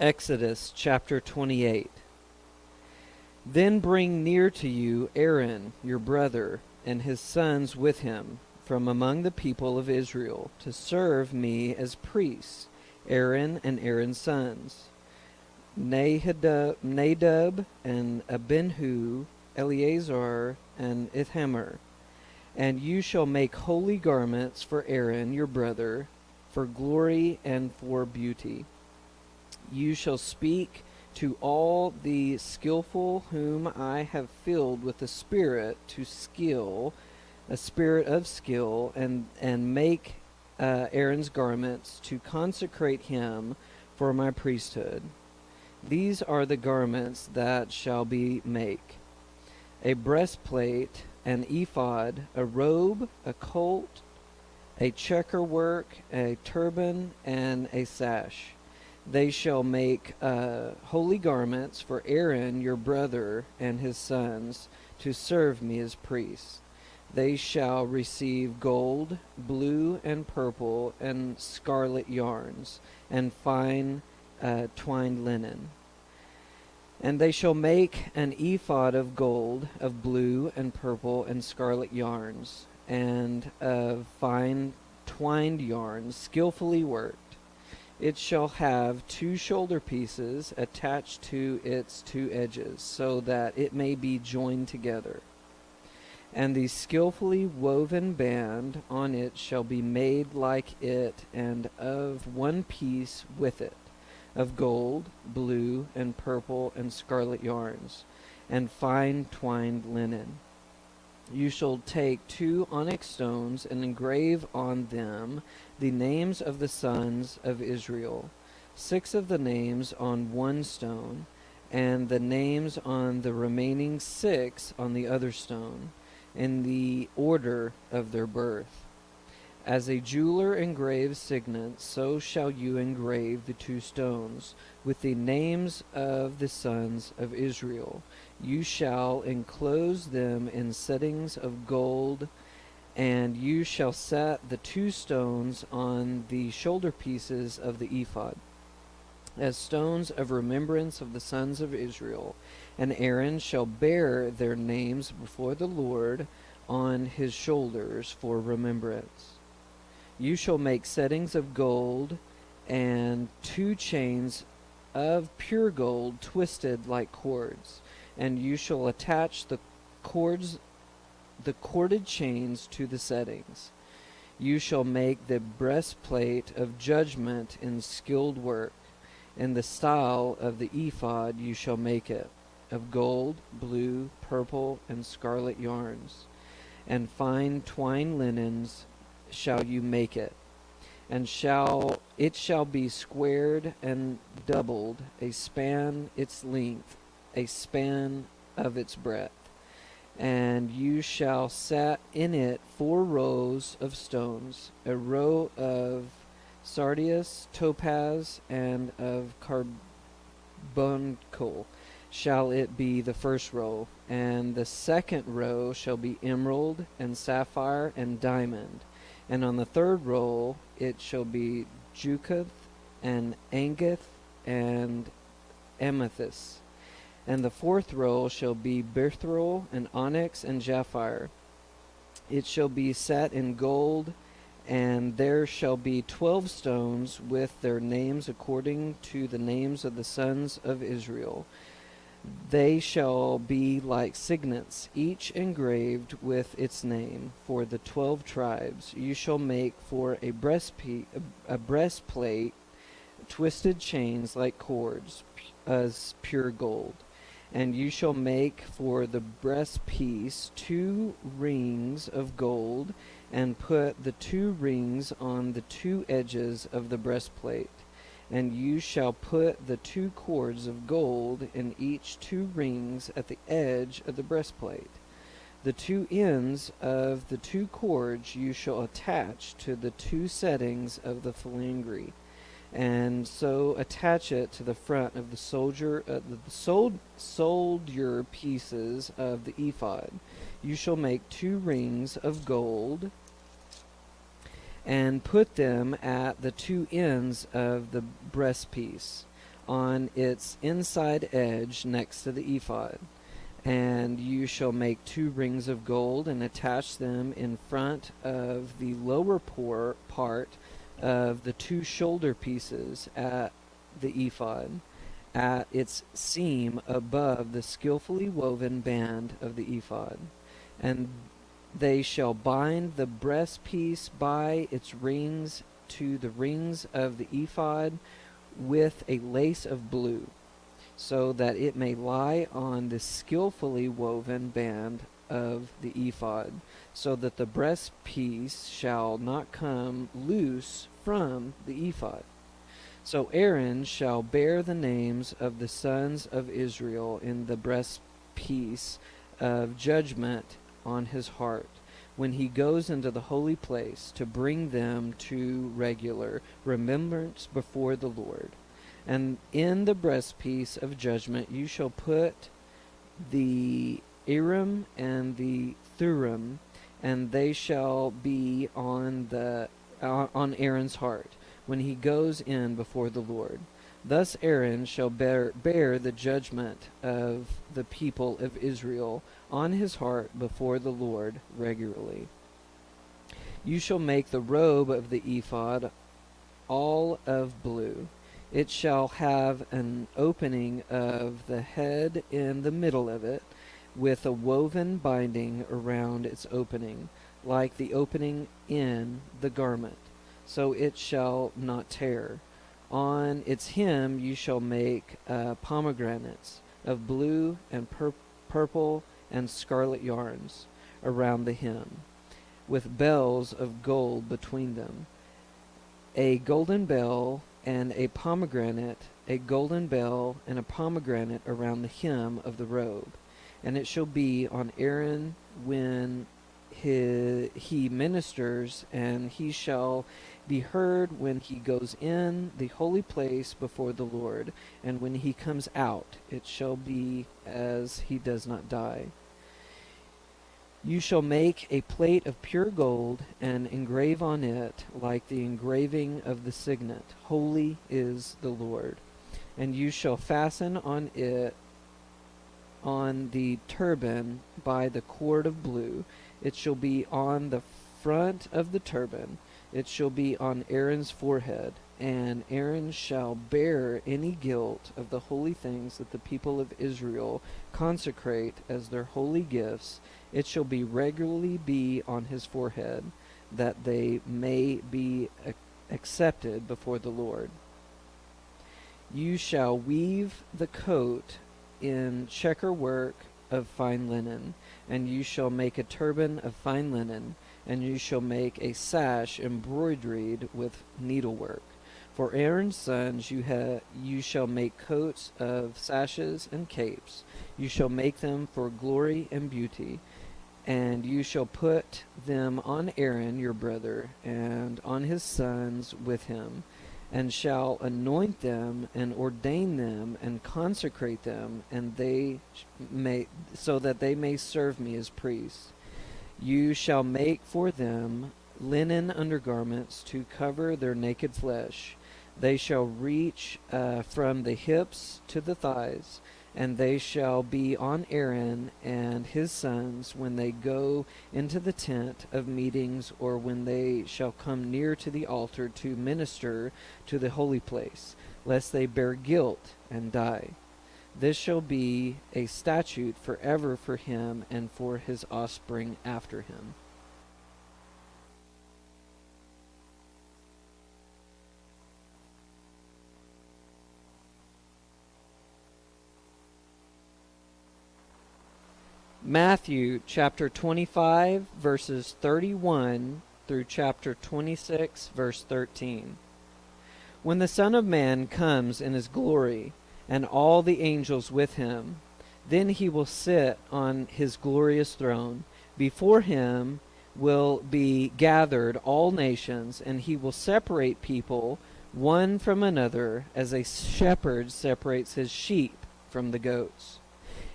Exodus chapter 28. Then bring near to you Aaron, your brother, and his sons with him, from among the people of Israel, to serve me as priests, Aaron and Aaron's sons, Nadab and Abihu, Eleazar and Ithamar. And you shall make holy garments for Aaron your brother, for glory and for beauty. You shall speak to all the skillful whom I have filled with a spirit of skill, and make Aaron's garments to consecrate him for my priesthood. These are the garments that shall be make: a breastplate, an ephod, a robe, a colt, a checker work, a turban, and a sash. They shall make holy garments for Aaron your brother and his sons to serve me as priests. They shall receive gold, blue, and purple, and scarlet yarns, and fine twined linen. And they shall make an ephod of gold, of blue, and purple, and scarlet yarns, and of fine twined yarns, skillfully worked. It shall have 2 shoulder pieces attached to its 2 edges, so that it may be joined together. And the skillfully woven band on it shall be made like it, and of one piece with it, of gold, blue, and purple, and scarlet yarns, and fine twined linen. You shall take 2 onyx stones and engrave on them the names of the sons of Israel, 6 of the names on one stone, and the names on the remaining 6 on the other stone, in the order of their birth. As a jeweler engraves signets, so shall you engrave the 2 stones with the names of the sons of Israel. You shall enclose them in settings of gold, and you shall set the 2 stones on the shoulder pieces of the ephod, as stones of remembrance of the sons of Israel. And Aaron shall bear their names before the Lord on his shoulders for remembrance. You shall make settings of gold, and 2 chains of pure gold twisted like cords, and you shall attach the corded chains to the settings. You shall make the breastplate of judgment in skilled work. In the style of the ephod you shall make it, of gold, blue, purple, and scarlet yarns, and fine twined linens shall you make it, and it shall be squared and doubled, a span its length, a span of its breadth. And you shall set in it 4 rows of stones, a row of sardius, topaz, and of carbuncle shall it be the first row, and the second row shall be emerald, and sapphire, and diamond. And on the 3rd row it shall be jacinth, and agate, and amethyst. And the 4th row shall be beryl, and onyx, and sapphire. It shall be set in gold, and there shall be 12 stones with their names according to the names of the sons of Israel. They shall be like signets, each engraved with its name, for the 12 tribes. You shall make for a breastplate twisted chains like cords, as pure gold. And you shall make for the breastpiece 2 rings of gold, and put the 2 rings on the 2 edges of the breastplate. And you shall put the 2 cords of gold in each 2 rings at the edge of the breastplate. The 2 ends of the 2 cords you shall attach to the 2 settings of the phalange, and so attach it to the front of the soldier pieces of the ephod. You shall make 2 rings of gold, and put them at the 2 ends of the breastpiece. on its inside edge next to the ephod. And you shall make 2 rings of gold and attach them in front of the lower part of the 2 shoulder pieces at the ephod, at its seam above the skillfully woven band of the ephod. And they shall bind the breastpiece by its rings to the rings of the ephod with a lace of blue, so that it may lie on the skillfully woven band of the ephod, so that the breastpiece shall not come loose from the ephod. So Aaron shall bear the names of the sons of Israel in the breastpiece of judgment on his heart, when he goes into the holy place to bring them to regular remembrance before the Lord. And in the breastpiece of judgment you shall put the Urim and the Thummim, and they shall be on Aaron's heart when he goes in before the Lord. Thus Aaron shall bear the judgment of the people of Israel on his heart before the Lord regularly. You shall make the robe of the ephod all of blue. It shall have an opening of the head in the middle of it, with a woven binding around its opening, like the opening in the garment, so it shall not tear. On its hem you shall make pomegranates of blue and purple and scarlet yarns around the hem, with bells of gold between them. A golden bell and a pomegranate, a golden bell and a pomegranate around the hem of the robe. And it shall be on Aaron when he ministers, and he shall be heard when he goes in the holy place before the Lord, and when he comes out, it shall be as he does not die. You shall make a plate of pure gold, and engrave on it like the engraving of the signet, Holy is the Lord. And you shall fasten on it on the turban by the cord of blue. It shall be on the front of the turban. It shall be on Aaron's forehead. And Aaron shall bear any guilt of the holy things that the people of Israel consecrate as their holy gifts. It shall be regularly be on his forehead, that they may be accepted before the Lord. You shall weave the coat in checker work of fine linen, and you shall make a turban of fine linen, and you shall make a sash embroidered with needlework. For Aaron's sons you shall make coats of sashes and capes. You shall make them for glory and beauty, and you shall put them on Aaron your brother, and on his sons with him, and shall anoint them, and ordain them, and consecrate them, and so that they may serve me as priests. You shall make for them linen undergarments to cover their naked flesh. They shall reach from the hips to the thighs, and they shall be on Aaron and his sons when they go into the tent of meetings, or when they shall come near to the altar to minister to the holy place, lest they bear guilt and die. This shall be a statute forever for him and for his offspring after him. Matthew chapter 25, verses 31 through chapter 26, verse 13. When the Son of Man comes in his glory, and all the angels with him, then he will sit on his glorious throne. Before him will be gathered all nations, and he will separate people one from another, as a shepherd separates his sheep from the goats.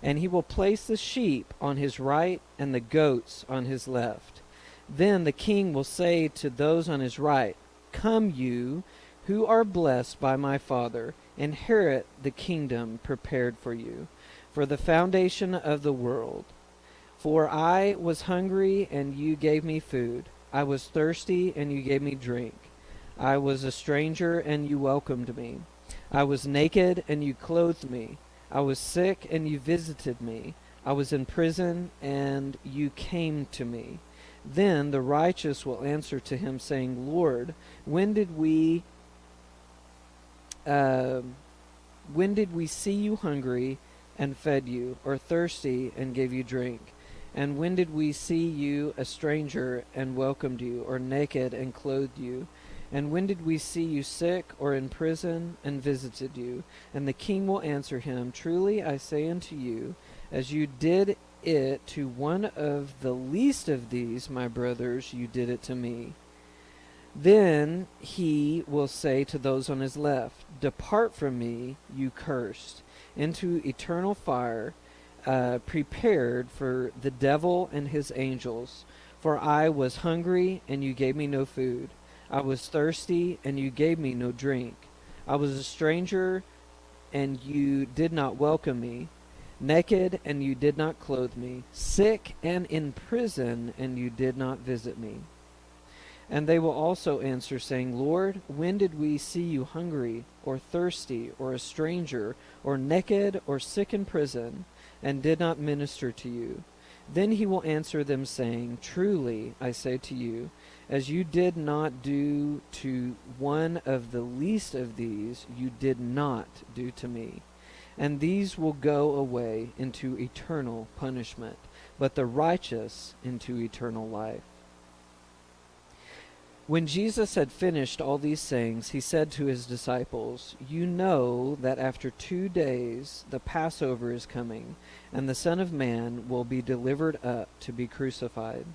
And he will place the sheep on his right and the goats on his left. Then the king will say to those on his right, Come, you who are blessed by my Father, Inherit the kingdom prepared for you, for the foundation of the world. For I was hungry, and you gave me food. I was thirsty, and you gave me drink. I was a stranger, and you welcomed me. I was naked, and you clothed me. I was sick, and you visited me. I was in prison, and you came to me. Then the righteous will answer to him, saying, Lord, when did we uh, see you hungry and fed you, or thirsty and gave you drink? And when did we see you a stranger and welcomed you, or naked and clothed you? And when did we see you sick or in prison and visited you? And the king will answer him, Truly I say unto you, as you did it to one of the least of these, my brothers, you did it to me. Then he will say to those on his left, Depart from me, you cursed, into eternal fire, prepared for the devil and his angels. For I was hungry, and you gave me no food. I was thirsty, and you gave me no drink. I was a stranger, and you did not welcome me. Naked, and you did not clothe me. Sick and in prison, and you did not visit me. And they will also answer, saying, Lord, when did we see you hungry, or thirsty, or a stranger, or naked, or sick in prison, and did not minister to you? Then he will answer them, saying, Truly I say to you, as you did not do to one of the least of these, you did not do to me. And these will go away into eternal punishment, but the righteous into eternal life. When Jesus had finished all these sayings, he said to his disciples, You know that after 2 days the Passover is coming, and the Son of Man will be delivered up to be crucified.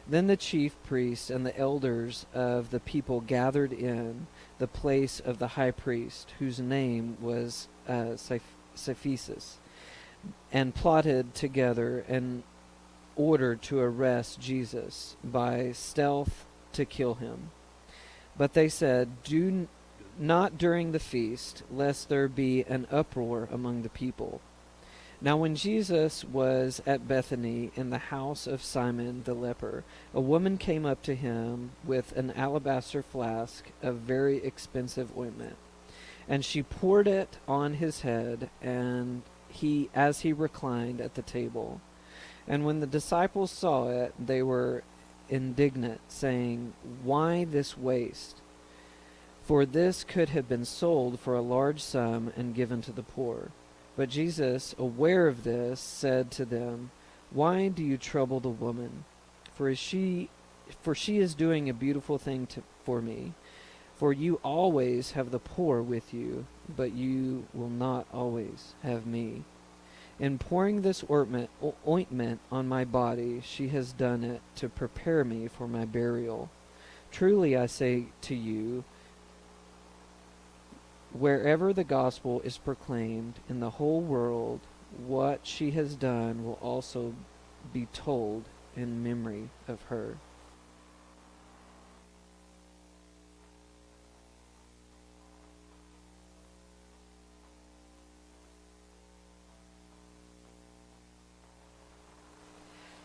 Then the chief priests and the elders of the people gathered in the place of the high priest, whose name was Cephesus, and plotted together and ordered to arrest Jesus by stealth to kill him. But they said, Do not during the feast, lest there be an uproar among the people. Now when Jesus was at Bethany in the house of Simon the leper, a woman came up to him with an alabaster flask of very expensive ointment, and she poured it on his head, and as he reclined at the table. And when the disciples saw it, they were indignant, saying, Why this waste? For this could have been sold for a large sum and given to the poor. But Jesus, aware of this, said to them, Why do you trouble the woman? For she is doing a beautiful thing for me. For you always have the poor with you, but you will not always have me. In pouring this ointment on my body, she has done it to prepare me for my burial. Truly I say to you, wherever the gospel is proclaimed in the whole world, what she has done will also be told in memory of her.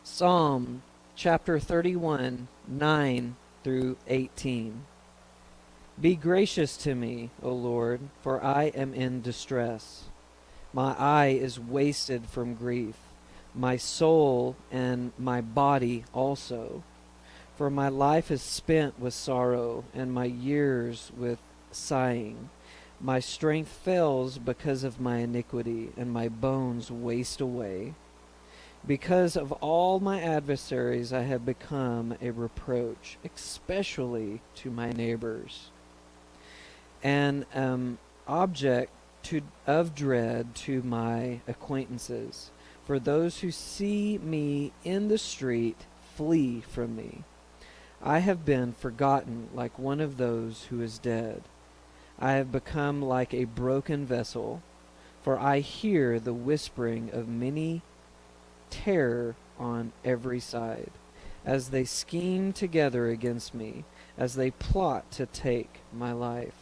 Psalm chapter 31, 9 through 18. Be gracious to me, O Lord, for I am in distress. My eye is wasted from grief, my soul and my body also. For my life is spent with sorrow, and my years with sighing. My strength fails because of my iniquity, and my bones waste away. Because of all my adversaries I have become a reproach, especially to my neighbors, and object of dread to my acquaintances. For those who see me in the street flee from me. I have been forgotten like one of those who is dead. I have become like a broken vessel, for I hear the whispering of many terror on every side, as they scheme together against me, as they plot to take my life.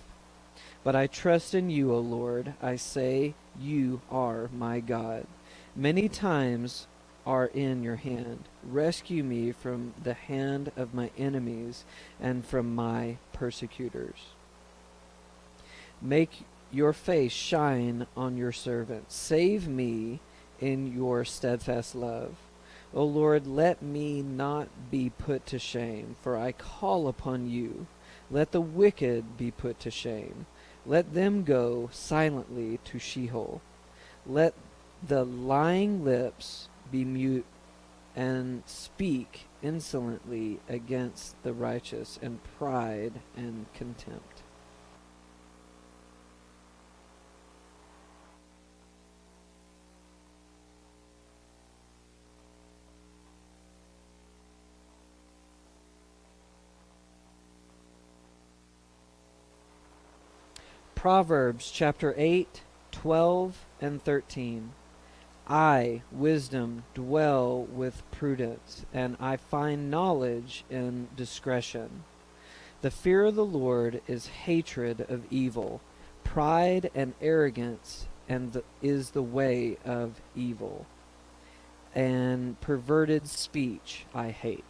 But I trust in you, O Lord. I say, you are my God. Many times are in your hand. Rescue me from the hand of my enemies and from my persecutors. Make your face shine on your servant. Save me in your steadfast love. O Lord, let me not be put to shame, for I call upon you. Let the wicked be put to shame. Let them go silently to Sheol. Let the lying lips be mute and speak insolently against the righteous in pride and contempt. Proverbs chapter 8, 12, and 13. I, wisdom, dwell with prudence, and I find knowledge in discretion. The fear of the Lord is hatred of evil. Pride and arrogance is the way of evil, and perverted speech I hate.